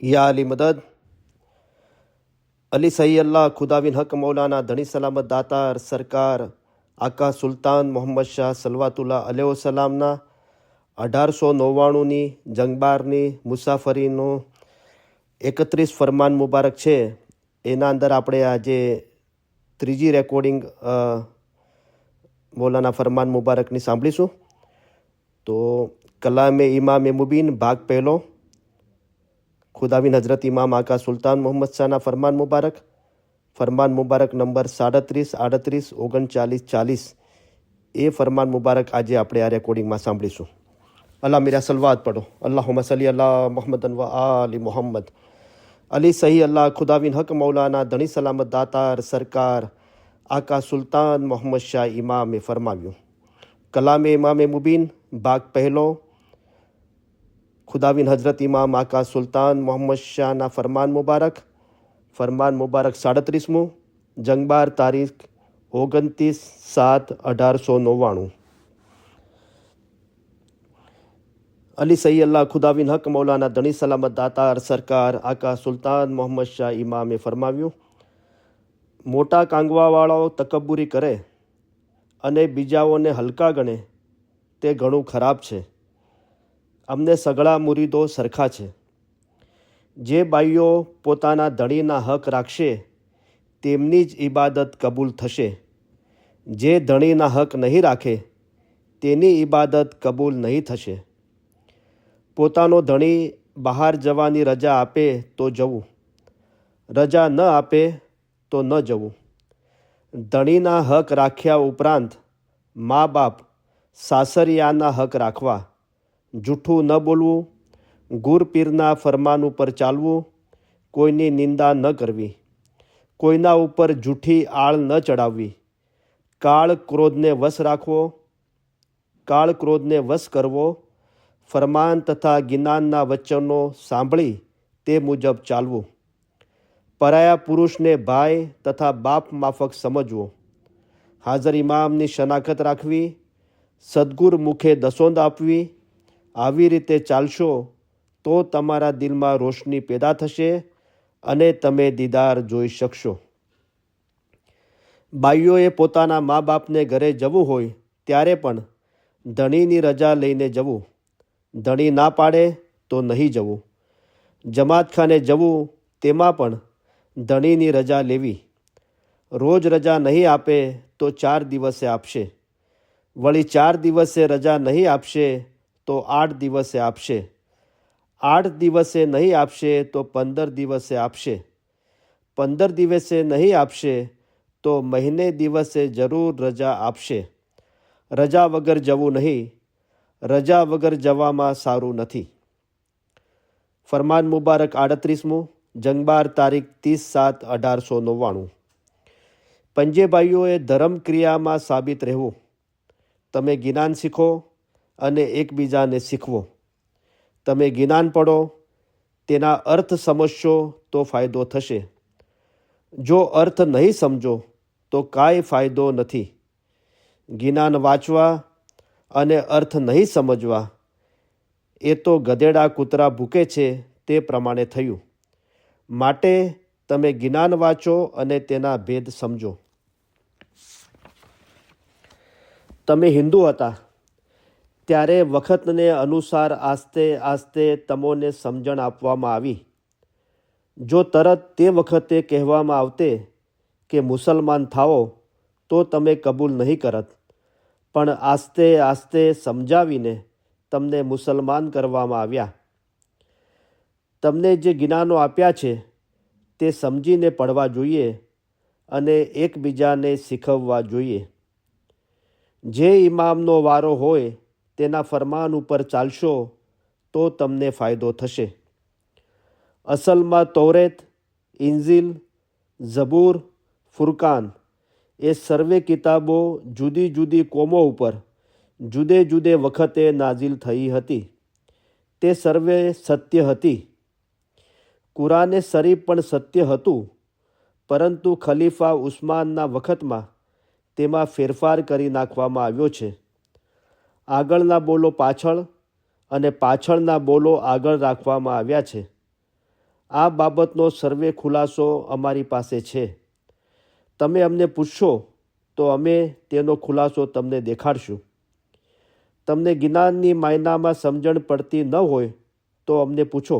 या अली मदद अली सही अल्लाह खुदाविन हक मौलाना धनी सलामत दातार सरकार આકા સુલતાન મોહમ્મદ શાહ સલવાતુલ્લા અલૈહિ વસલામના 1899ની જંગબારની મુસાફરીનું 31 ફરમાન મુબારક છે. એના અંદર આપણે આજે ત્રીજી રેકોર્ડિંગ મૌલાના ફરમાન મુબારકની સાંભળીશું. તો કલામે ઇમામ મુબીન ભાગ પહેલો, ખુદાવિન હજરત ઇમામ આકા સુલતાન મોહમ્મદ શાહના ફરમાન મુબારક નંબર 37, 38, 39, 40. એ ફરમાન મુબારક આજે આપણે આ રેકોર્ડિંગમાં સાંભળીશું. અલ્લાહ મીરા સલવાત પઢો. અલ્લાહુમ્મા સલ્લી અલા મુહમ્મદન વ આલી મુહમ્મદ. અલી સહી અલ્લાહ ખુદાવિન હક મૌલાના ધણી સલામત દાતાર સરકાર આકા સુલતાન મોહમ્મદ શાહ ઇમામે ફરમાવ્યું. કલામે ઇમામે મુબીન ભાગ પહેલો, ખુદાવિન હજરત ઇમામ આકા સુલતાન મોહમ્મદ શાહના ફરમાન મુબારક 37મું, જંગબાર તારીખ 29/7/1899. અલી સહી અલ્લાહ ખુદાવિન હક મૌલાના ધણી સલામત દાતાર સરકાર આકા સુલતાન મોહમ્મદ શાહ ઇમામે ફરમાવ્યું. મોટા કાંગવાવાળાઓ તકબ્બુરી કરે અને બીજાઓને હલકા ગણે તે ઘણું ખરાબ છે. અમને સઘળા મુરીદો સરખા છે. જે બાઈઓ પોતાના ધણીના હક રાખશે તેમની જ ઇબાદત કબૂલ થશે. જે ધણીના હક નહીં રાખે તેની ઇબાદત કબૂલ નહીં થશે. પોતાનો ધણી બહાર જવાની રજા આપે તો જવું, રજા ન આપે તો ન જવું. ધણીના હક રાખ્યા ઉપરાંત મા બાપ સાસરિયાના હક રાખવા, જૂઠું ન બોલવું, ગુર પીરના ફરમાન ઉપર ચાલવું, કોઈની નિંદા ન કરવી, કોઈના ઉપર જૂઠી આળ ન ચડાવવી, કાળ ક્રોધને વશ કરવો, ફરમાન તથા જ્ઞાનના વચનો સાંભળી તે મુજબ ચાલવું, પરાયા પુરુષને ભાઈ તથા બાપ માફક સમજવો, હાજર ઇમામની શનાખત રાખવી, સદગુર મુખે દસોંદ આપવી. આવી રીતે ચાલશો તો તમારા દિલમાં રોશની પેદા થશે અને તમે દીદાર જોઈ શકશો. બાઈઓએ પોતાના મા બાપને ઘરે જવું હોય ત્યારે પણ ધણીની રજા લઈને જવું. ધણી ના પાડે તો નહીં જવું. જમાતખાને જવું તેમાં પણ ધણીની રજા લેવી. રોજ રજા નહીં આપે તો 4 દિવસે આપશે. વળી 4 દિવસે રજા નહીં આપશે તો 8 દિવસે આપશે. 8 દિવસે નહીં આપશે તો 15 દિવસે આપશે. 15 દિવસે નહીં આપશે તો મહિને દિવસે જરૂર રજા આપશે. રજા વગર જવું નહીં. રજા વગર જવામાં સારું નથી. ફરમાન મુબારક 38મું, જંગબાર તારીખ 30/7/1899. પંજે ભાઈઓએ ધર્મ ક્રિયામાં સાબિત રહેવું. તમે જ્ઞાન શીખો અને એકબીજાને શીખવો. તમે જ્ઞાન પડો, તેના અર્થ સમજશો તો ફાયદો થશે. જો અર્થ નહીં સમજો તો કાંઈ ફાયદો નથી. જ્ઞાન વાંચવા અને અર્થ નહીં સમજવા એ તો ગધેડા કૂતરા ભૂકે છે તે પ્રમાણે થયું. માટે તમે જ્ઞાન વાંચો અને તેના ભેદ સમજો. તમે હિન્દુ હતા ત્યારે વખતને અનુસાર આસ્તે આસ્તે તમોને સમજણ આપવામાં આવી. જો તરત તે વખતે કહેવામાં આવતે કે મુસલમાન થાઓ તો તમે કબૂલ નહીં કરત, પણ આસ્તે આસ્તે સમજાવીને તમને મુસલમાન કરવામાં આવ્યા. તમને જે જ્ઞાનો આપ્યા છે તે સમજીને પડવા જોઈએ અને એકબીજાને શીખવવા જોઈએ. જે ઇમામનો વારો હોય તેના ફરમાન ઉપર ચાલશો તો તમને ફાયદો થશે. અસલમાં તૌરેત, ઇન્જીલ, ઝબૂર, ફુરકાન એ સર્વે કિતાબો જુદી જુદી કોમો ઉપર જુદે જુદે વખતે નાઝિલ થઈ હતી. તે સર્વે સત્ય હતી. કુરાને શરીફ પણ સત્ય હતું, પરંતુ ખલીફા ઉસ્માનના વખતમાં તેમાં ફેરફાર કરી નાખવામાં આવ્યો છે. આગળના બોલો પાછળ અને પાછળના બોલો આગળ રાખવામાં આવ્યા છે. આ બાબતનો સર્વે ખુલાસો અમારી પાસે છે. તમે અમને પૂછશો તો અમે તેનો ખુલાસો તમને દેખાડશું. તમને જ્ઞાનની માયનામાં સમજણ પડતી ન હોય તો અમને પૂછો,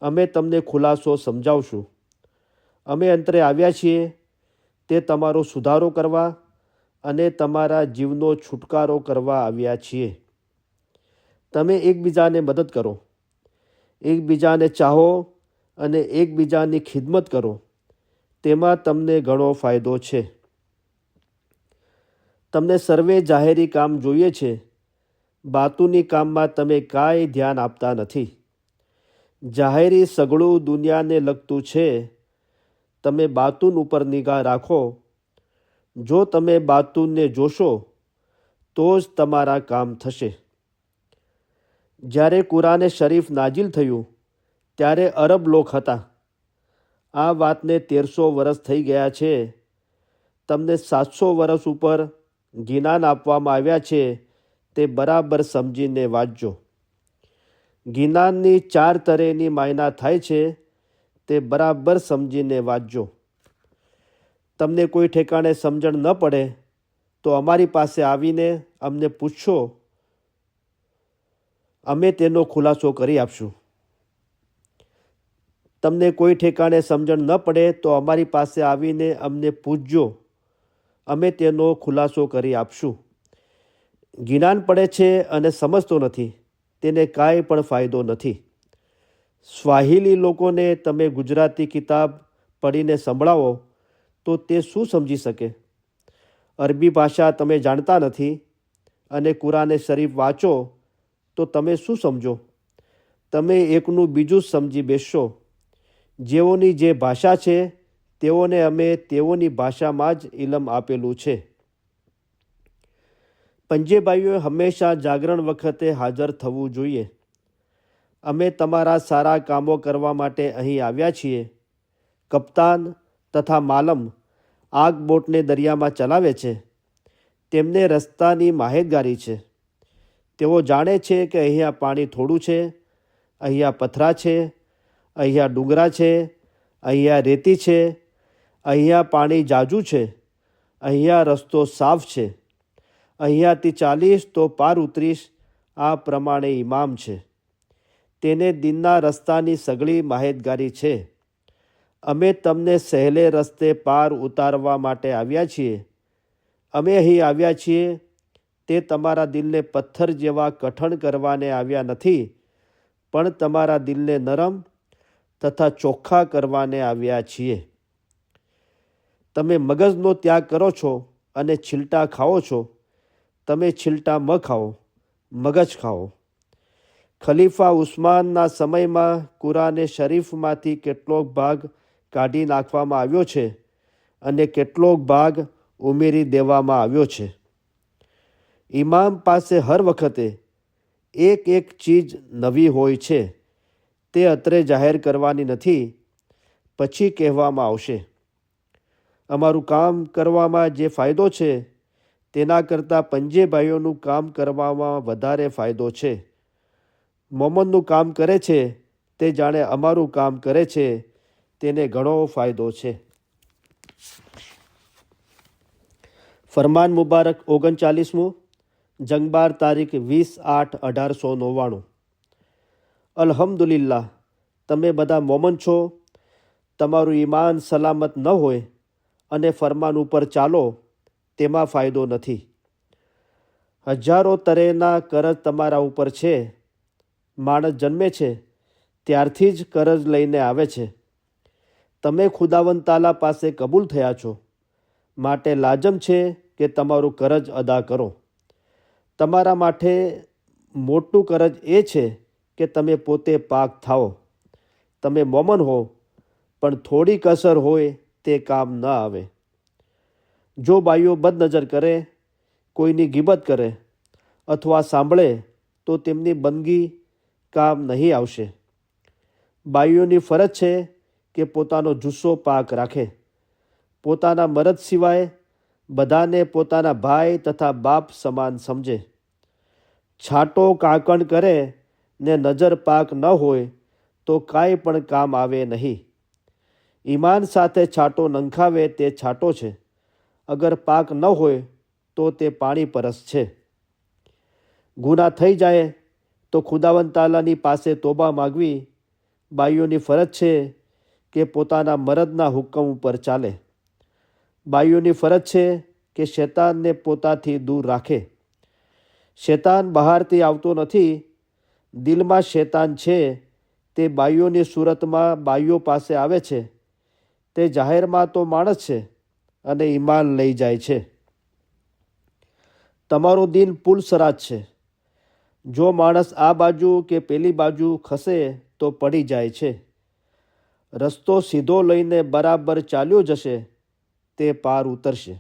અમે તમને ખુલાસો સમજાવશું. અમે અંતરે આવ્યા છીએ તે તમારો સુધારો કરવા અને તમારા જીવનો છુટકારો કરવા આવ્યા છીએ. તમે એકબીજાને મદદ કરો, એકબીજાને ચાહો અને એકબીજાની ખિદમત કરો. તેમાં તમને ઘણો ફાયદો છે. તમને સર્વે જાહેરી કામ જોઈએ છે. બાતુની કામમાં તમે કાંઈ ધ્યાન આપતા નથી. જાહેરી સગળું દુનિયાને લગતું છે. તમે બાતુન ઉપર નિગાહ રાખો. જો તમે બાતુનને જોશો તો જ તમારા કામ થશે. જ્યારે કુરાને શરીફ નાજિલ થયું ત્યારે અરબ લોક હતા. આ વાતને 1300 વર્ષ થઈ ગયા છે. તમને 700 વર્ષ ઉપર જ્ઞાન આપવામાં આવ્યા છે. તે બરાબર સમજીને વાંચજો. જ્ઞાનની 4 તરેની માયના થાય છે. તે બરાબર સમજીને વાંચજો. તમને કોઈ ઠેકાણે સમજણ ન પડે તો અમારી પાસે આવીને અમને પૂછશો, અમે તેનો ખુલાસો કરી આપશું. તમને કોઈ ઠેકાણે સમજણ ન પડે તો અમારી પાસે આવીને અમને પૂછજો, અમે તેનો ખુલાસો કરી આપશું. જ્ઞાન પડે છે અને સમજતો નથી, તેને કાંઈ પણ ફાયદો નથી. સ્વાહિલી લોકોને તમે ગુજરાતી કિતાબ પઢીને સંભળાવો તો તે શું સમજી શકે? અરબી ભાષા તમે જાણતા નથી અને કુરાને શરીફ વાંચો તો તમે શું સમજો? તમે એકનું બીજું સમજી બેસશો. જેઓની જે ભાષા છે તેઓને અમે તેઓની ભાષામાં જ ઇલમ આપેલું છે. પંજે ભાઈઓએ હંમેશા જાગરણ વખતે હાજર થવું જોઈએ. અમે તમારા સારા કામો કરવા માટે અહીં આવ્યા છીએ. કપ્તાન તથા માલમ આગ બોટને દરિયામાં ચલાવે છે. તેમને રસ્તાની માહિતગારી છે. તેઓ જાણે છે કે અહીંયા પાણી થોડું છે, અહીંયા પથરા છે, અહીંયા ડુંગરા છે, અહીંયા રેતી છે, અહીંયા પાણી જાજુ છે, અહીંયા રસ્તો સાફ છે, અહીંયાથી 40 તો પાર ઉતરીશ. આ પ્રમાણે ઇમામ છે. તેને દિનના રસ્તાની સઘળી માહિતગારી છે. અમે તમને સહેલે રસ્તે પાર ઉતારવા માટે આવ્યા છીએ. અમે અહીં આવ્યા છીએ તે તમારા દિલને પથ્થર જેવા કઠણ કરવાને આવ્યા નથી, પણ તમારા દિલને નરમ તથા ચોખ્ખા કરવાને આવ્યા છીએ. તમે મગજનો ત્યાગ કરો છો અને છીલટા ખાઓ છો. તમે છીલટા ન ખાઓ, મગજ ખાઓ. ખલીફા ઉસ્માનના સમયમાં કુરાને શરીફમાંથી કેટલોક ભાગ કાઢી નાખવામાં આવ્યો છે અને કેટલોક ભાગ ઉમેરી દેવામાં આવ્યો છે. ઇમામ પાસે હર વખતે એક ચીજ નવી હોય છે. તે અત્રે જાહેર કરવાની નથી, પછી કહેવામાં આવશે. અમારું કામ કરવામાં જે ફાયદો છે તેના કરતાં પંજે ભાઈઓનું કામ કરવામાં વધારે ફાયદો છે. મોમનનું કામ કરે છે તે જાણે અમારું કામ કરે છે, તેને ઘણો ફાયદો છે. ફરમાન મુબારક 39મું, જંગબાર તારીખ 20/8/1899. અલ્હમ્દુલિલ્લાહ, તમે બધા મોમન છો. તમારું ઈમાન સલામત ન હોય અને ફરમાન ઉપર ચાલો તેમાં ફાયદો નથી. હજારો તરેના કરજ તમારા ઉપર છે. માણસ જન્મે છે ત્યારથી જ કરજ લઈને આવે છે. તમે ખુદાવંદ તાલા પાસે કબૂલ થયા છો, માટે લાજમ છે કે તમારું કરજ અદા કરો. તમારા માટે મોટું કરજ એ છે કે તમે પોતે પાક થાઓ. તમે મોમન હો, પણ થોડી કસર હોય તે કામ ન આવે. જો બાઈઓ બદનજર કરે, કોઈની ગીબત કરે અથવા સાંભળે તો તેમની બંદગી કામ નહીં આવશે. બાઈઓની ફરજ છે કે પોતાનો જુસ્સો પાક રાખે. પોતાના મરદ સિવાય બધાને પોતાના ભાઈ તથા બાપ સમાન સમજે. છાંટો કાંકણ કરે ને નજર પાક ન હોય તો કાંઈ પણ કામ આવે નહીં. ઈમાન સાથે છાંટો નંખાવે તે છાંટો છે. અગર પાક ન હોય તો તે પાણી પરસ છે. ગુનાહ થઈ જાય તો ખુદાવંદ તાલાની પાસે તોબા માગવી. બાઈઓની ફરજ છે કે પોતાના મરદના હુકમ ઉપર ચાલે. બાઈઓની ફરજ છે કે શૈતાનને પોતાથી દૂર રાખે. શૈતાન બહારથી આવતો નથી, દિલમાં શૈતાન છે. તે બાઈઓની સુરતમાં બાઈઓ પાસે આવે છે. તે જાહેરમાં તો માણસ છે અને ઈમાન લઈ જાય છે. તમારો દિન પુલ સરાજ છે. જો માણસ આ બાજુ કે પેલી બાજુ ખસે તો પડી જાય છે. રસ્તો સીધો લઈને બરાબર ચાલ્યો જશે તે પાર ઉતરશે.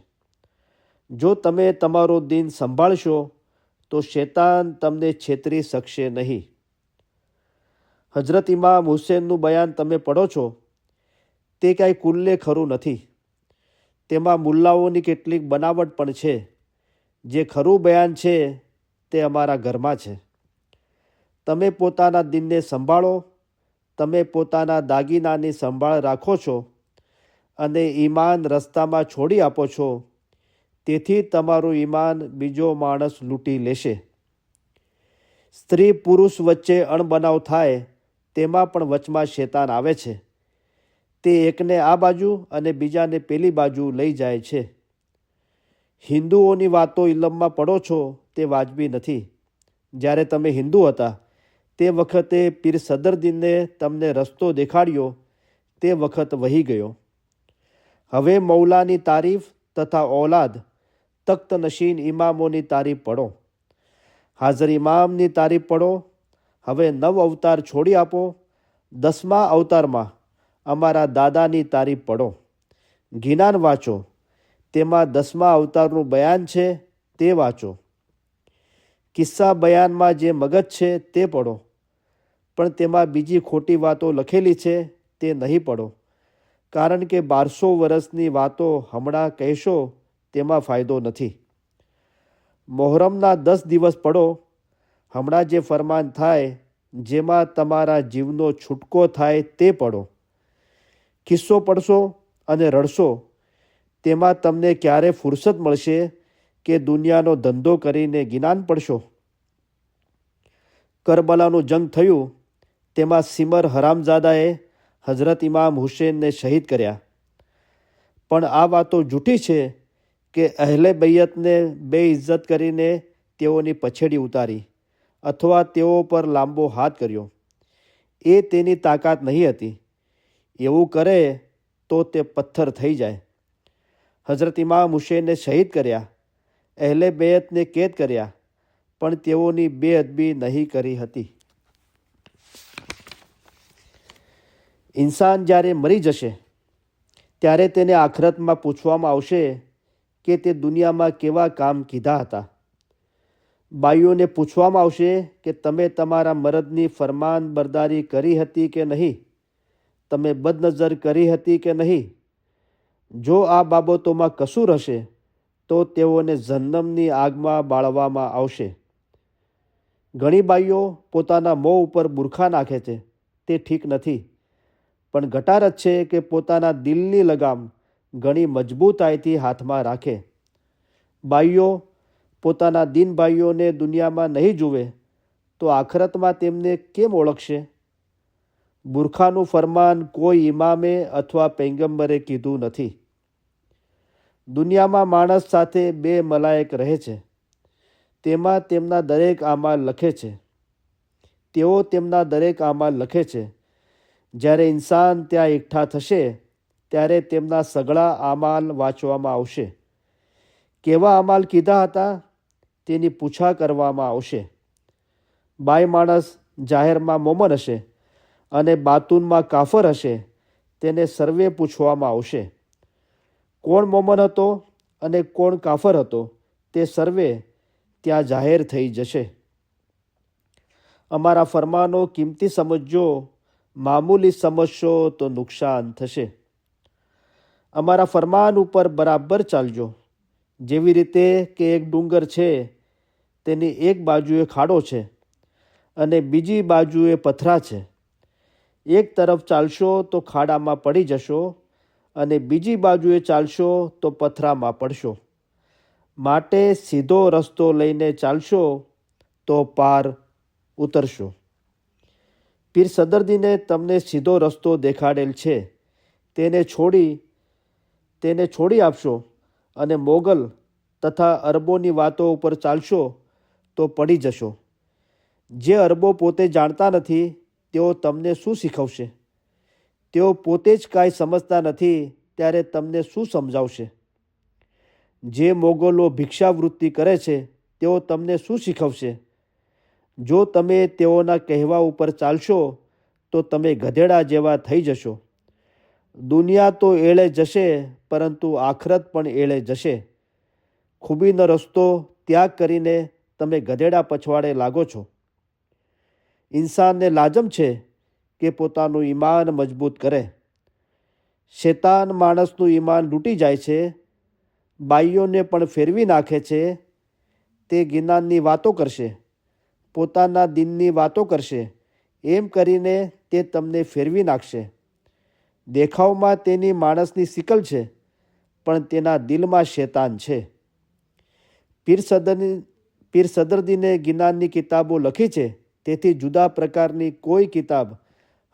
જો તમે તમારો દિન સંભાળશો તો શૈતાન તમને છેતરી શકશે નહીં. હજરત ઇમામ હુસેનનું બયાન તમે પઢો છો તે કાંઈ કુલ્લે ખરું નથી. તેમાં મુલ્લાઓની કેટલીક બનાવટ પણ છે. જે ખરું બયાન છે તે અમારા ઘરમાં છે. તમે પોતાના દિનને સંભાળો. તમે પોતાના દાગીનાની સંભાળ રાખો છો અને ઈમાન રસ્તામાં છોડી આપો છો. તેથી તમારું ઈમાન બીજો માણસ લૂંટી લેશે. સ્ત્રી પુરુષ વચ્ચે અણબનાવ થાય તેમાં પણ વચમાં શૈતાન આવે છે. તે એકને આ બાજુ અને બીજાને પેલી બાજુ લઈ જાય છે. હિન્દુઓની વાતો ઇલમમાં પડો છો તે વાજબી નથી. જ્યારે તમે હિન્દુ હતા તે વખતે પીર સદરદીને તમને રસ્તો દેખાડ્યો તે વખત વહી ગયો. હવે મૌલાની તારીફ તથા ઔલાદ તખ્ત નશીન ઇમામોની તારીફ પડો. હાજર ઇમામની તારીફ પડો. હવે 9 અવતાર છોડી આપો. 10મા અવતારમાં અમારા દાદાની તારીફ પડો. ગિનાન વાંચો. તેમાં 10મા અવતારનું બયાન છે તે વાંચો. કિસ્સા બયાનમાં જે મગજ છે તે પડો. પણ તેમાં બીજી ખોટી વાતો લખેલી છે તે નહીં પડો. કારણ કે 1200 વર્ષની વાતો હમણાં કહેશો તેમાં ફાયદો નથી. મોહરમના 10 દિવસ પડો. હમણાં જે ફરમાન થાય જેમાં તમારા જીવનો છૂટકો થાય તે પડો. કિસ્સો પડશો અને રડશો તેમાં તમને ક્યારે ફુરસદ મળશે કે દુનિયાનો ધંધો કરીને ગિનાન પડશો. કરબલાનું જંગ થયું તેમાં સિમર હરામઝાદાએ હઝરત ઇમામ હુસેનને શહીદ કર્યા. પણ આ વાતો જૂઠી છે કે અહેલે બૈયતને બેઇજ્જત કરીને તેઓની પછેડી ઉતારી અથવા તેઓ પર લાંબો હાથ કર્યો. એ તેની તાકાત નહીં હતી. એવું કરે તો તે પથ્થર થઈ જાય. હઝરત ઇમામ હુસેનને શહીદ કર્યા. અહેલે બેયતને કેદ કર્યા. પણ તેઓની બેઅદબી નહીં કરી હતી. ઇન્સાન જ્યારે મરી જશે ત્યારે તેને આખરતમાં પૂછવામાં આવશે કે તે દુનિયામાં કેવા કામ કીધા હતા. બાઈઓને પૂછવામાં આવશે કે તમે તમારા મરદની ફરમાન બરદારી કરી હતી કે નહીં. તમે બદનજર કરી હતી કે નહીં. જો આ બાબતોમાં કસૂર હશે તો તેઓને જહન્નમની આગમાં બાળવામાં આવશે. ઘણી બાઈઓ પોતાના મોં ઉપર બુરખા નાખે છે. તે ઠીક નથી. પણ ઘટારત છે કે પોતાના દિલની લગામ ઘણી મજબૂતાઈથી હાથમાં રાખે. બાઈઓ પોતાના દીન ભાઈઓને દુનિયામાં નહીં જુએ તો આખરતમાં તેમને કેમ ઓળખશે. બુરખાનું ફરમાન કોઈ ઇમામે અથવા પૈગંબરે કીધું નથી. દુનિયામાં માણસ સાથે 2 મલાયક રહે છે. તેમાં તેમના દરેક આમાલ લખે છે. તેઓ તેમના દરેક આમાલ લખે છે. જ્યારે ઇન્સાન ત્યાં એકઠા થશે ત્યારે તેમના સઘળા આમાલ વાંચવામાં આવશે. કેવા આમાલ કીધા હતા તેની પૂછા કરવામાં આવશે. બાય માણસ જાહેરમાં મોમન હશે અને બાતુનમાં કાફર હશે. તેને સર્વે પૂછવામાં આવશે. કોણ મોમન હતો અને કોણ કાફર હતો તે સર્વે ત્યાં જાહેર થઈ જશે. અમારા ફરમાનો કિંમતી સમજજો. મામૂલી સમજશો તો નુકસાન થશે. અમારા ફરમાન ઉપર બરાબર ચાલજો. જેવી રીતે કે એક ડુંગર છે તેની એક બાજુએ ખાડો છે અને બીજી બાજુએ પથરા છે. એક તરફ ચાલશો તો ખાડામાં પડી જશો અને બીજી બાજુએ ચાલશો તો પથરામાં પડશો. માટે સીધો રસ્તો લઈને ચાલશો તો પાર ઉતરશો. પીર સદરદીને તમને સીધો રસ્તો દેખાડેલ છે, તેને છોડી આપશો અને મોગલ તથા અરબોની વાતો ઉપર ચાલશો તો પડી જશો. જે અરબો પોતે જાણતા નથી તેઓ તમને શું શીખવશે? તેઓ પોતે જ કાંઈ સમજતા નથી ત્યારે તમને શું સમજાવશે? જે મોગલો ભિક્ષાવૃત્તિ કરે છે તેઓ તમને શું શીખવશે? જો તમે તેઓના કહેવા ઉપર ચાલશો તો તમે ગધેડા જેવા થઈ જશો. દુનિયા તો એળે જશે પરંતુ આખરત પણ એળે જશે. ખૂબીનો રસ્તો ત્યાગ કરીને તમે ગધેડા પછવાડે લાગો છો. ઇન્સાનને લાજમ છે કે પોતાનું ઈમાન મજબૂત કરે. શેતાન માણસનું ઈમાન લૂંટી જાય છે, બાઈઓને પણ ફેરવી નાખે છે. તે જ્ઞાનની વાતો કરશે, પોતાના દિનની વાતો કરશે, એમ કરીને તે તમને ફેરવી નાખશે. દેખાવમાં તેની માણસની સિકલ છે પણ તેના દિલમાં શેતાન છે. પીર સદરદીને જ્ઞાનની કિતાબો લખી છે, તેથી જુદા પ્રકારની કોઈ કિતાબ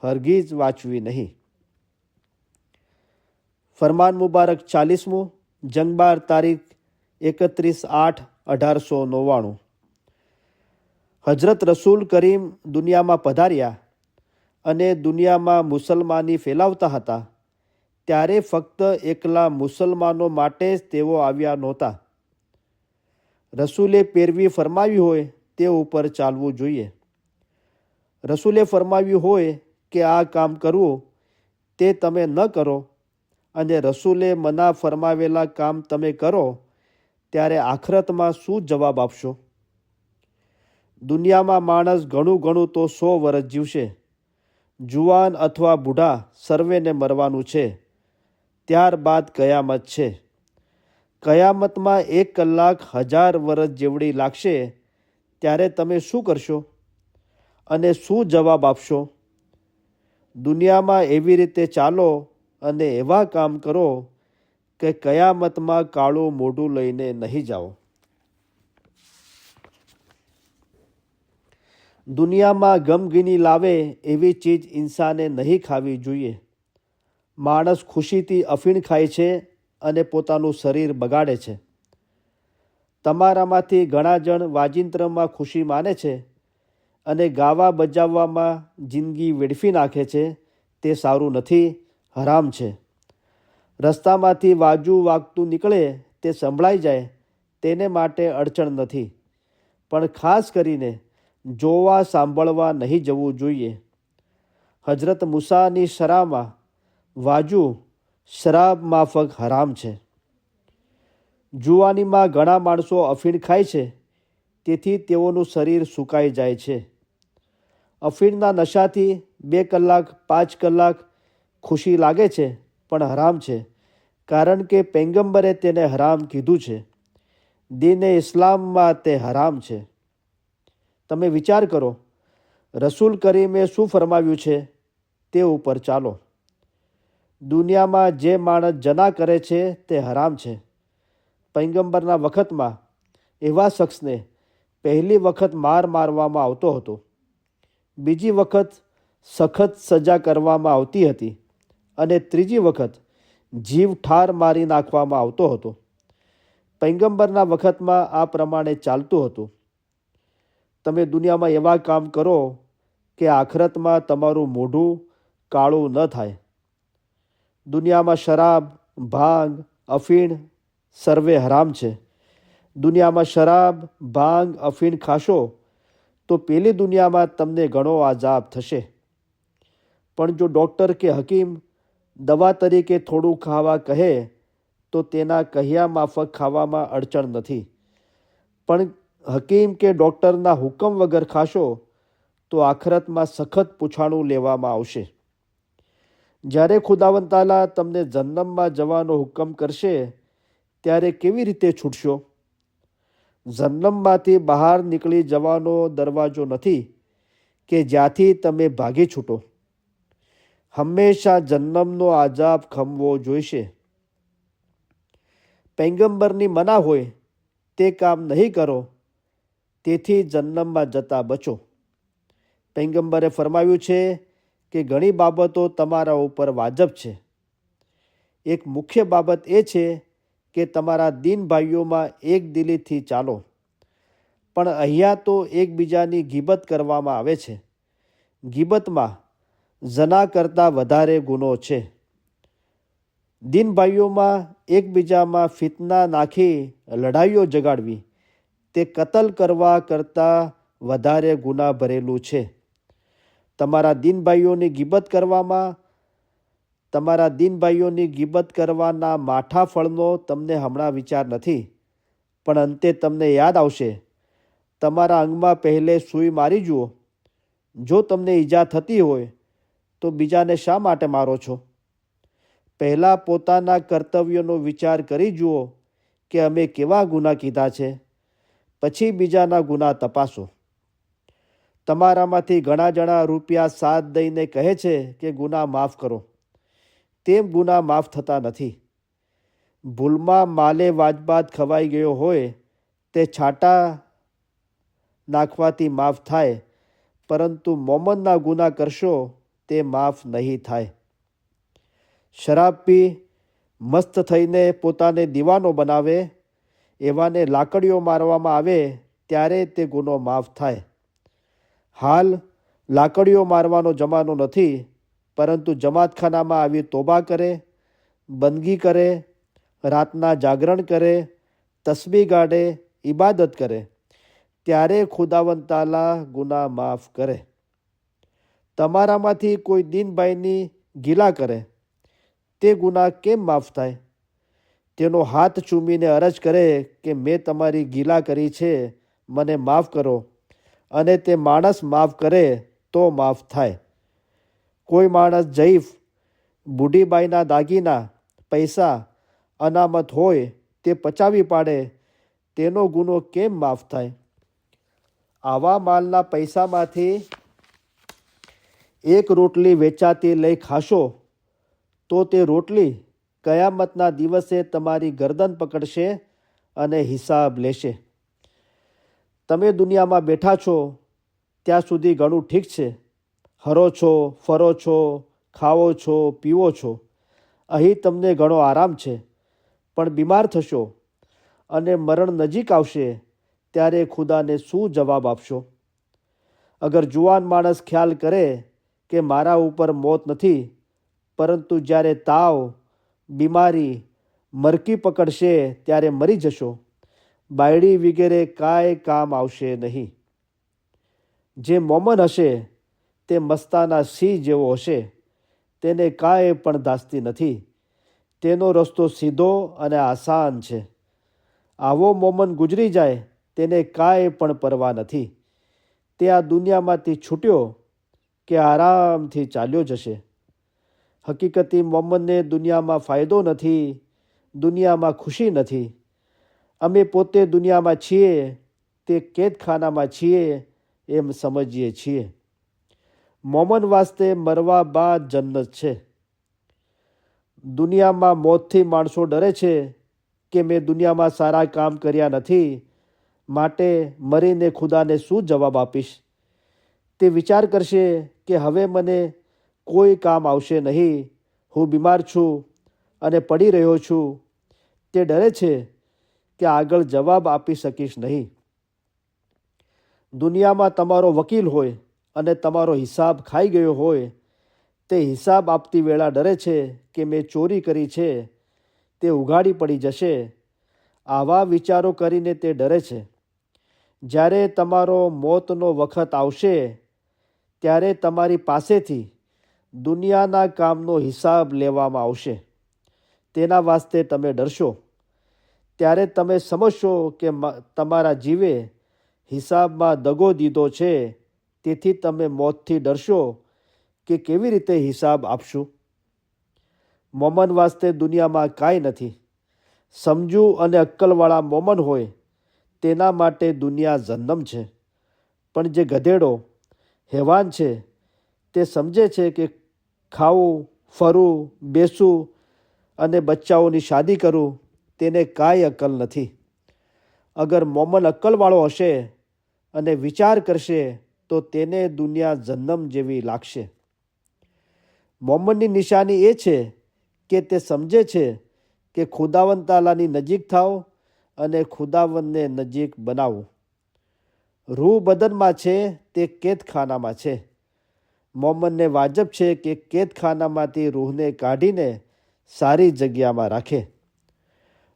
હરગીજ વાંચવી નહીં. ફરમાન મુબારક 40મું, જંગબાર, તારીખ 31/8/1899. હજરત રસૂલ કરીમ દુનિયામાં પધાર્યા અને દુનિયામાં મુસલમાની ફેલાવતા હતા ત્યારે ફક્ત એકલા મુસલમાનો માટે જ તેઓ આવ્યા નહોતા. રસૂલે પેરવી ફરમાવી હોય તે ઉપર ચાલવું જોઈએ. રસૂલે ફરમાવ્યું હોય કે આ કામ કરવું તે તમે ન કરો અને રસૂલે મના ફરમાવેલા કામ તમે કરો ત્યારે આખરતમાં શું જવાબ આપશો? દુનિયામાં માણસ ઘણું તો 100 વર્ષ જીવશે. જુવાન અથવા બુઢા સર્વેને મરવાનું છે. ત્યારબાદ કયામત છે. કયામતમાં 1 કલાક 1000 વર્ષ જેવડી લાગશે. ત્યારે તમે શું કરશો અને શું જવાબ આપશો? દુનિયામાં એવી રીતે ચાલો અને એવા કામ કરો કે કયામતમાં કાળું મોઢું લઈને નહીં જાઓ. દુનિયામાં ગમગીની લાવે એવી ચીજ ઇન્સાને નહીં ખાવી જોઈએ. માણસ ખુશીથી અફીણ ખાય છે અને પોતાનું શરીર બગાડે છે. તમારામાંથી ઘણા જણ વાજિંત્રમાં ખુશી માને છે અને ગાવા બજાવવામાં જિંદગી વેડફી નાખે છે. તે સારું નથી, હરામ છે. રસ્તામાંથી વાજુ વાગતું નીકળે તે સંભળાઈ જાય તેને માટે અડચણ નથી, પણ ખાસ કરીને જોવા સાંભળવા નહીં જવું જોઈએ. હજરત મુસાની શરામાં વાજુ શરાબ માફક હરામ છે. જુવાનીમાં ઘણા માણસો અફીણ ખાય છે, તેથી તેઓનું શરીર સુકાઈ જાય છે. અફીણના નશાથી 2 કલાક 5 કલાક ખુશી લાગે છે પણ હરામ છે, કારણ કે પૈગંબરે તેને હરામ કીધું છે. દીને ઇસ્લામમાં તે હરામ છે. તમે વિચાર કરો, રસૂલ કરીમે શું ફરમાવ્યું છે તે ઉપર ચાલો. દુનિયામાં જે માણસ જના કરે છે તે હરામ છે. પૈગંબરના વખતમાં એવા શખ્સને પહેલી વખત મારવામાં આવતો હતો, બીજી વખત સખત સજા કરવામાં આવતી હતી અને ત્રીજી વખત જીવ ઠાર મારી નાખવામાં આવતો હતો. પૈગંબરના વખતમાં આ પ્રમાણે ચાલતું હતું. તમે દુનિયામાં એવા કામ કરો કે આખરતમાં તમારું મોઢું કાળું ન થાય. દુનિયામાં શરાબ, ભાંગ, અફીણ સર્વે હરામ છે. દુનિયામાં શરાબ, ભાંગ, અફીણ ખાશો તો પેલી દુનિયામાં તમને ઘણો આઝાબ થશે. પણ જો ડૉક્ટર કે હકીમ દવા તરીકે થોડું ખાવા કહે તો તેના કહ્યા માફક ખાવામાં અડચણ નથી, પણ હકીમ કે ડૉક્ટરના હુકમ વગર ખાશો તો આખરતમાં સખત પૂછાણું લેવામાં આવશે. જ્યારે ખુદાવંદ તાલા તમને જન્નતમાં જવાનો હુકમ કરશે ત્યારે કેવી રીતે છૂટશો? જન્નતમાંથી બહાર નીકળી જવાનો દરવાજો નથી કે જ્યાંથી તમે ભાગી છૂટો. હંમેશા જન્મનો આજાબ ખમવો જોઈશે. પૈગંબરની મના હોય તે કામ નહીં કરો, તેથી જન્નમમાં જતા બચો. પૈગંબરે ફરમાવ્યું છે કે ઘણી બાબતો તમારા ઉપર વાજબ છે. એક મુખ્ય બાબત એ છે કે તમારા દીન ભાઈઓમાં એક દિલીથી ચાલો. પણ અહીંયા તો એકબીજાની ગીબત કરવામાં આવે છે. ગીબતમાં ઝના કરતાં વધારે ગુનો છે. દીન ભાઈઓમાં એકબીજામાં ફિતના નાખી લડાઈઓ જગાડવી તે કતલ કરવા કરતાં વધારે ગુના ભરેલું છે. તમારા દીન ભાઈઓની ગીબત કરવાના માઠા ફળનો તમને હમણાં વિચાર નથી, પણ અંતે તમને યાદ આવશે. તમારા અંગમાં પહેલે સૂઈ મારી જુઓ. જો તમને ઈજા થતી હોય તો બીજાને શા માટે મારો છો? પહેલાં પોતાના કર્તવ્યનો વિચાર કરી જુઓ કે અમે કેવા ગુના કીધા છે, પછી બીજાના ગુના તપાસો. તમારામાંથી ઘણા જણા રૂપિયા સાથ દઈને કહે છે કે ગુના માફ કરો, તેમ ગુના માફ થતા નથી. ભૂલમાં માલે વાજબાત ખવાઈ ગયો હોય તે છાંટા નાખવાથી માફ થાય, પરંતુ મોમનના ગુના કરશો તે માફ નહીં થાય. શરાબ પી મસ્ત થઈને પોતાને દીવાનો બનાવે એવાને લાકડીઓ મારવામાં આવે ત્યારે તે ગુનો માફ થાય. હાલ લાકડીઓ મારવાનો જમાનો નથી, પરંતુ જમાતખાનામાં આવી તોબા કરે, બંદગી કરે, રાતના જાગરણ કરે, તસ્બીહ ગાળે, ઇબાદત કરે, ત્યારે ખુદાવંદ તાલા ગુના માફ કરે. તમારામાંથી કોઈ દીનભાઈની ગિલા કરે, તે ગુના કેમ માફ થાય? તેનો હાથ ચૂમીને અરજ કરે કે મેં તમારી ગિલા કરી છે, મને માફ કરો, અને તે માણસ માફ કરે તો માફ થાય. કોઈ માણસ જઈફ બુઢીબાઈના દાગીના, પૈસા, અનામત હોય તે પચાવી પાડે, તેનો ગુનો કેમ માફ થાય? આવા માલના પૈસામાંથી એક રોટલી વેચાતી લઈ ખાશો તો તે રોટલી કયામતના દિવસે તમારી ગરદન પકડશે અને હિસાબ લેશે. તમે દુનિયામાં બેઠા છો ત્યાં સુધી ઘણું ઠીક છે. હરો છો, ફરો છો, ખાઓ છો, પીવો છો. અહીં તમને ઘણો આરામ છે. પણ બીમાર થશો અને મરણ નજીક આવશે ત્યારે ખુદાને શું જવાબ આપશો? અગર જુવાન માણસ ખ્યાલ કરે કે મારા ઉપર મોત નથી, પરંતુ જ્યારે તાવ, બીમારી, મરકી પકડશે ત્યારે મરી જશો. બાયડી વગેરે કાંઈ કામ આવશે નહીં. જે મોમન હશે તે મસ્તાના સિંહ જેવો હશે, તેને કાંઈ પણ દાસ્તી નથી. તેનો રસ્તો સીધો અને આસાન છે. આવો મોમન ગુજરી જાય તેને કાંઈ પણ પરવા નથી. તે આ દુનિયામાંથી છૂટ્યો કે આરામથી ચાલ્યો જશે. હકીકતી મોમનને દુનિયામાં ફાયદો નથી, દુનિયામાં ખુશી નથી. અમે પોતે દુનિયામાં છીએ, તે કેદખાનામાં છીએ એમ સમજીએ છીએ. મોમન વાસ્તે મરવા બાદ જન્નત છે. દુનિયામાં મોતથી માણસો ડરે છે કે મેં દુનિયામાં સારા કામ કર્યા નથી, માટે મરીને ખુદાને શું જવાબ આપીશ? તે વિચાર કરશે કે હવે મને કોઈ કામ આવશે નહીં, હું બીમાર છું અને પડી રહ્યો છું. તે ડરે છે કે આગળ જવાબ આપી શકીશ નહીં. દુનિયામાં તમારો વકીલ હોય અને તમારો હિસાબ ખાઈ ગયો હોય, તે હિસાબ આપતી વેળા ડરે છે કે મેં ચોરી કરી છે, તે ઉઘાડી પડી જશે. આવા વિચારો કરીને તે ડરે છે. જ્યારે તમારો મોતનો વખત આવશે ત્યારે તમારી પાસેથી દુનિયાના કામનો હિસાબ લેવામાં આવશે. તેના વાસ્તે તમે ડરશો. ત્યારે તમે સમજશો કે તમારા જીવે હિસાબમાં દગો દીધો છે, તેથી તમે મોતથી ડરશો કે કેવી રીતે હિસાબ આપશું. મોમન વાસ્તે દુનિયામાં કાંઈ નથી. સમજુ અને અક્કલવાળા મોમન હોય તેના માટે દુનિયા જન્નમ છે. પણ જે ગધેડો, હેવાન છે, તે સમજે છે કે ખાવું, ફરવું, બેસવું અને બચ્ચાઓની શાદી કરું, તેને કાંઈ અક્કલ નથી. અગર મોમન અક્કલવાળો હશે અને વિચાર કરશે તો તેને દુનિયા જન્નમ જેવી લાગશે. મોમનની નિશાની એ છે કે તે સમજે છે કે ખુદાવંદ તાલાની નજીક થાવ અને ખુદાવંદને નજીક બનાવો. રૂહ બદનમાં છે તે કેદખાનામાં છે. મોમનને વાજબ છે કે કેદખાનામાંથી રૂહને કાઢીને સારી જગ્યામાં રાખે.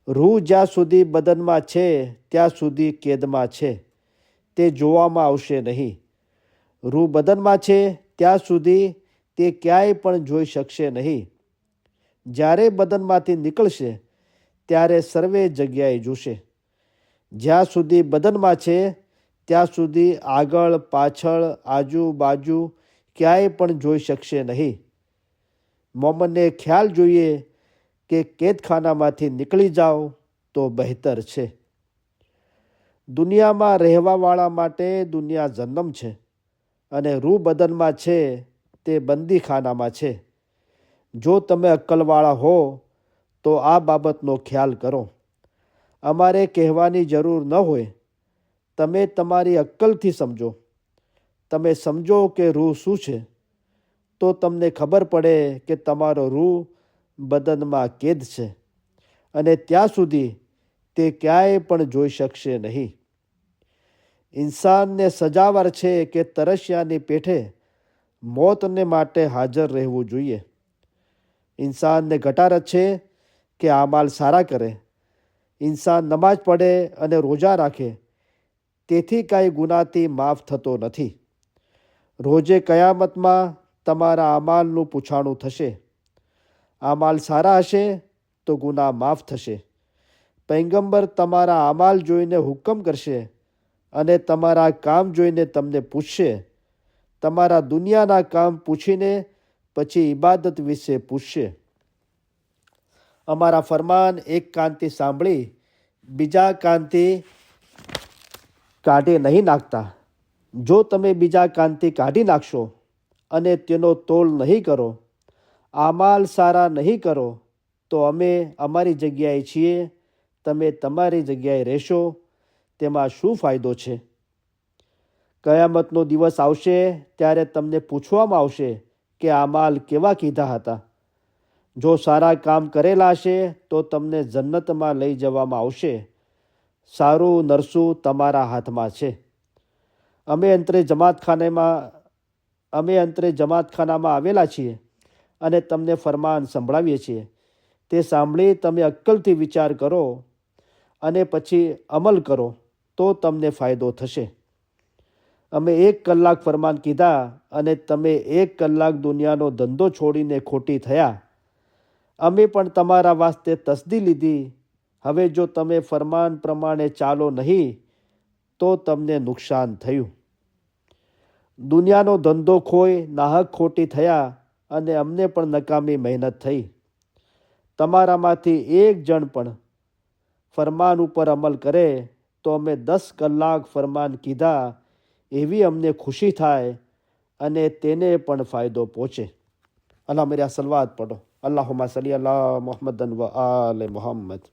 રૂહ જ્યાં સુધી બદનમાં છે ત્યાં સુધી કેદમાં છે, તે જોવામાં આવશે નહીં. રૂહ બદનમાં છે ત્યાં સુધી તે ક્યાંય પણ જોઈ શકશે નહીં. જ્યારે બદનમાંથી નીકળશે ત્યારે સર્વે જગ્યાએ જોશે. જ્યાં સુધી બદનમાં છે ત્યાં સુધી આગળ પાછળ આજુબાજુ ક્યાંય પણ જોઈ શકશે નહીં. મોમનને ખ્યાલ જોઈએ કે કેદખાનામાંથી નીકળી જાઓ તો બહેતર છે. દુનિયામાં રહેવાવાળા માટે દુનિયા જન્નમ છે અને રૂહ બદનમાં છે તે બંદીખાનામાં છે. જો તમે અક્કલવાળા હો તો આ બાબતનો ખ્યાલ કરો. અમારે કહેવાની જરૂર ન હોય, તમે તમારી અક્કલથી સમજો. તમે સમજો કે રૂહ શું છે, તો તમને ખબર પડે કે તમારો રૂહ બદનમાં કેદ છે અને ત્યાં સુધી તે ક્યાંય પણ જોઈ શકશે નહીં. ઇન્સાનને સજાવર છે કે તરસ્યાની પેઠે મોતને માટે હાજર રહેવું જોઈએ. ઇન્સાનને ઘટારત છે કે આમાલ સારા કરે. ઇન્સાન નમાઝ પડે અને રોજા રાખે, તેથી કાંઈ ગુનાથી માફ થતો નથી. રોજે કયામતમાં તમારા અમાલનું પૂછાણું થશે. આમાલ સારા હશે તો ગુનાહ માફ થશે. પૈગંબર તમારા અમાલ જોઈને હુકમ કરશે અને તમારા કામ જોઈને તમને પૂછશે. તમારા દુનિયાના કામ પૂછીને પછી ઇબાદત વિશે પૂછશે. અમારા ફરમાન એક કાનથી સાંભળી બીજા કાનથી કાઢી નહીં નાખતા. જો તમે બીજા કાનથી કાઢી નાખશો અને તેનો તોલ નહીં કરો, આમાલ સારા નહીં કરો, તો અમે અમારી જગ્યાએ છીએ, તમે તમારી જગ્યાએ રહેશો, તેમાં શું ફાયદો છે? કયામતનો દિવસ આવશે ત્યારે તમને પૂછવામાં આવશે કે આમાલ કેવા કીધા હતા. જો સારા કામ કરેલા હશે તો તમને જન્નતમાં લઈ જવામાં આવશે. સારું નરસું તમારા હાથમાં છે. અમે અંતરે જમાતખાનામાં આવેલા છીએ અને તમને ફરમાન સંભળાવીએ છીએ. તે સાંભળી તમે અક્કલથી વિચાર કરો અને પછી અમલ કરો તો તમને ફાયદો થશે. અમે 1 કલાક ફરમાન કીધા અને તમે 1 કલાક દુનિયાનો ધંધો છોડીને ખોટી થયા. અમે પણ તમારા વાસ્તે તસ્દી લીધી. હવે જો તમે ફરમાન પ્રમાણે ચાલો નહીં તો તમને નુકસાન થયું. દુનિયાનો ધંધો ખોઈ નાહક ખોટી થયા અને અમને પણ નકામી મહેનત થઈ. તમારામાંથી 1 જણ પણ ફરમાન ઉપર અમલ કરે તો અમે 10 કલાક ફરમાન કીધા એવી અમને ખુશી થાય અને તેને પણ ફાયદો પહોંચે. અલ્લાહ મેરા સલવાત પઢો. અલ્લાહુમ્મા સલ્લી અલા મુહમ્મદન વ આલે મુહમ્મદ.